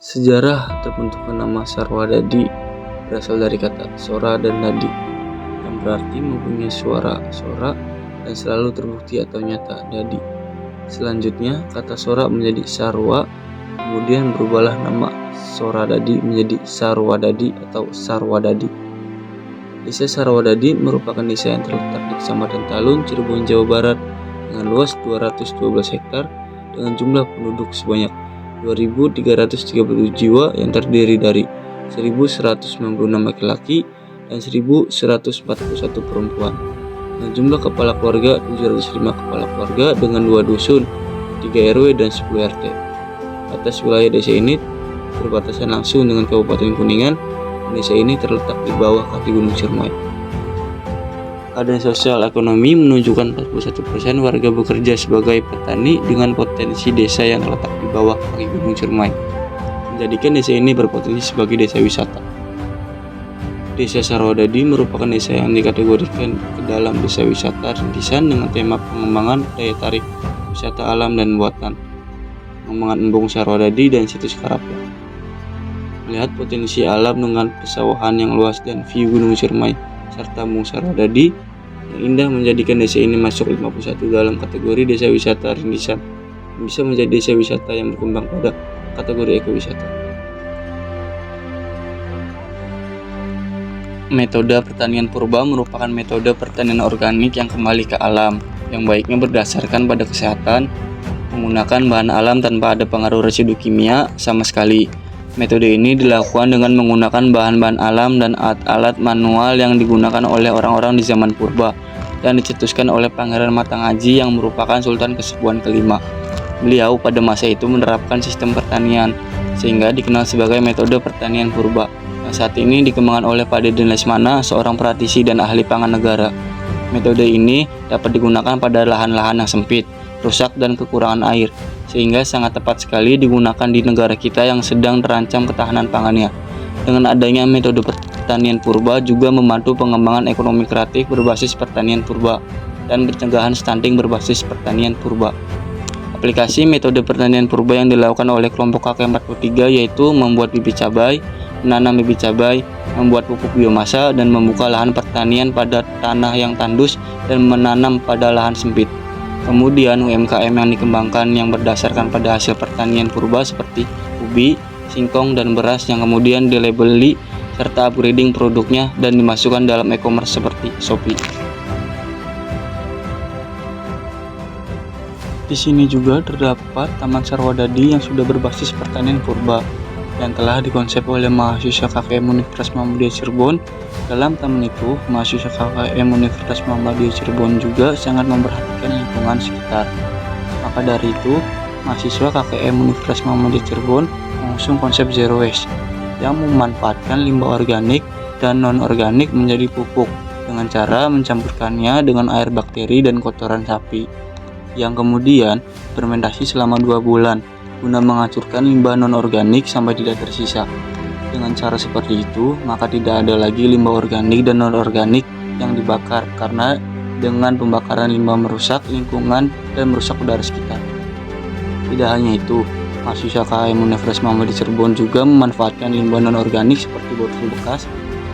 Sejarah terbentuknya nama Sarwadadi berasal dari kata sora dan dadi, yang berarti mempunyai suara sora dan selalu terbukti atau nyata dadi. Selanjutnya, kata sora menjadi sarwa, kemudian berubahlah nama Soradadi menjadi Sarwadadi atau Sarwadadi. Desa Sarwadadi merupakan desa yang terletak di Kecamatan Talun, Cirebon, Jawa Barat dengan luas 212 hektar dengan jumlah penduduk sebanyak 2.337 jiwa yang terdiri dari 1.196 laki-laki dan 1.141 perempuan. Dengan jumlah kepala keluarga 705 kepala keluarga dengan 2 dusun, 3 RW dan 10 RT. Batas wilayah desa ini berbatasan langsung dengan Kabupaten Kuningan. Desa ini terletak di bawah kaki Gunung Ciremai. Keadaan sosial ekonomi menunjukkan 41% warga bekerja sebagai petani dengan potensi desa yang terletak di bawah kaki Gunung Ciremai, menjadikan desa ini berpotensi sebagai desa wisata. Desa Sarwadadi merupakan desa yang dikategorikan ke dalam desa wisata rintisan dengan tema pengembangan daya tarik wisata alam dan buatan, pengembangan embung Sarwadadi dan situs Karapia. Melihat potensi alam dengan pesawahan yang luas dan view Gunung Ciremai serta embung Sarwadadi yang indah menjadikan desa ini masuk 51 dalam kategori desa wisata rintisan, bisa menjadi desa wisata yang berkembang pada kategori ekowisata. Metode pertanian purba merupakan metode pertanian organik yang kembali ke alam, yang baiknya berdasarkan pada kesehatan, menggunakan bahan alam tanpa ada pengaruh residu kimia sama sekali. Metode ini dilakukan dengan menggunakan bahan-bahan alam dan alat-alat manual yang digunakan oleh orang-orang di zaman purba dan dicetuskan oleh Pangeran Matangaji yang merupakan Sultan Kesepuhan kelima. Beliau pada masa itu menerapkan sistem pertanian sehingga dikenal sebagai metode pertanian purba yang saat ini dikembangkan oleh Pak Deden Lesmana, seorang praktisi dan ahli pangan negara. Metode ini dapat digunakan pada lahan-lahan yang sempit, rusak dan kekurangan air, sehingga sangat tepat sekali digunakan di negara kita yang sedang terancam ketahanan pangannya. Dengan adanya metode pertanian purba juga membantu pengembangan ekonomi kreatif berbasis pertanian purba dan pencegahan stunting berbasis pertanian purba. Aplikasi metode pertanian purba yang dilakukan oleh kelompok KK43 yaitu membuat bibit cabai, menanam bibit cabai, membuat pupuk biomasa, dan membuka lahan pertanian pada tanah yang tandus dan menanam pada lahan sempit. Kemudian UMKM yang dikembangkan yang berdasarkan pada hasil pertanian purba seperti ubi, singkong, dan beras yang kemudian dilabeli serta upgrading produknya dan dimasukkan dalam e-commerce seperti Shopee. Di sini juga terdapat Taman Sarwadadi yang sudah berbasis pertanian purba yang telah dikonsep oleh mahasiswa KKM Universitas Muhammadiyah Cirebon. Dalam taman itu, mahasiswa KKM Universitas Muhammadiyah Cirebon juga sangat memperhatikan lingkungan sekitar. Maka dari itu, mahasiswa KKM Universitas Muhammadiyah Cirebon mengusung konsep Zero Waste yang memanfaatkan limbah organik dan non-organik menjadi pupuk dengan cara mencampurkannya dengan air bakteri dan kotoran sapi, yang kemudian fermentasi selama 2 bulan guna menghancurkan limbah non-organik sampai tidak tersisa. Dengan cara seperti itu, maka tidak ada lagi limbah organik dan non-organik yang dibakar karena dengan pembakaran limbah merusak lingkungan dan merusak udara sekitar. Tidak hanya itu, mahasiswa KKM Universitas Muhammadiyah Cirebon juga memanfaatkan limbah non-organik seperti botol bekas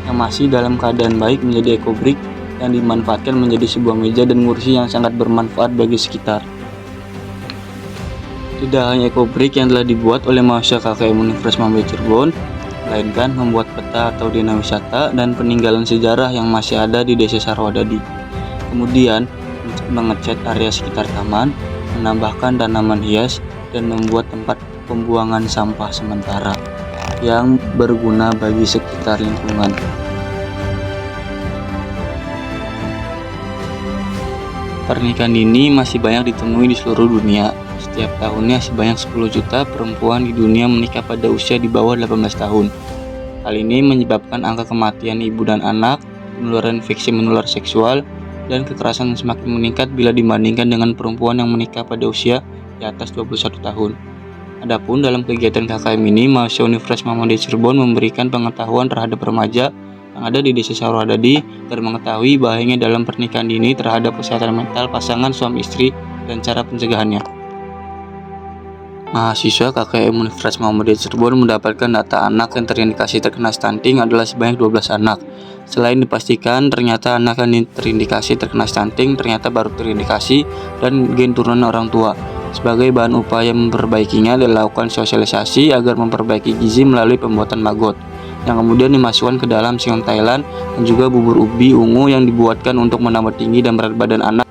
yang masih dalam keadaan baik menjadi ekobrik yang dimanfaatkan menjadi sebuah meja dan kursi yang sangat bermanfaat bagi sekitar. Tidak hanya ekobrik yang telah dibuat oleh mahasiswa KKM Universitas Muhammadiyah Cirebon, melainkan membuat peta atau dina wisata dan peninggalan sejarah yang masih ada di Desa Sarwadadi. Kemudian mengecat area sekitar taman, menambahkan tanaman hias, dan membuat tempat pembuangan sampah sementara yang berguna bagi sekitar lingkungan. Pernikahan dini masih banyak ditemui di seluruh dunia. Setiap tahunnya sebanyak 10 juta perempuan di dunia menikah pada usia di bawah 18 tahun. Hal ini menyebabkan angka kematian ibu dan anak, penularan infeksi menular seksual, dan kekerasan semakin meningkat bila dibandingkan dengan perempuan yang menikah pada usia di atas 21 tahun. Adapun dalam kegiatan KKM ini, mahasiswa Universitas Muhammadiyah Cirebon memberikan pengetahuan terhadap remaja yang ada di Desa Sarwadadi dan mengetahui bahayanya dalam pernikahan dini terhadap kesehatan mental pasangan suami istri dan cara pencegahannya. Mahasiswa KKM Universitas Muhammadiyah Cirebon mendapatkan data anak yang terindikasi terkena stunting adalah sebanyak 12 anak. Selain dipastikan ternyata anak yang terindikasi terkena stunting ternyata baru terindikasi dan gen turunan orang tua. Sebagai bahan upaya memperbaikinya, dilakukan sosialisasi agar memperbaiki gizi melalui pembuatan maggot yang kemudian dimasukkan ke dalam singkong Thailand dan juga bubur ubi ungu yang dibuatkan untuk menambah tinggi dan berat badan anak.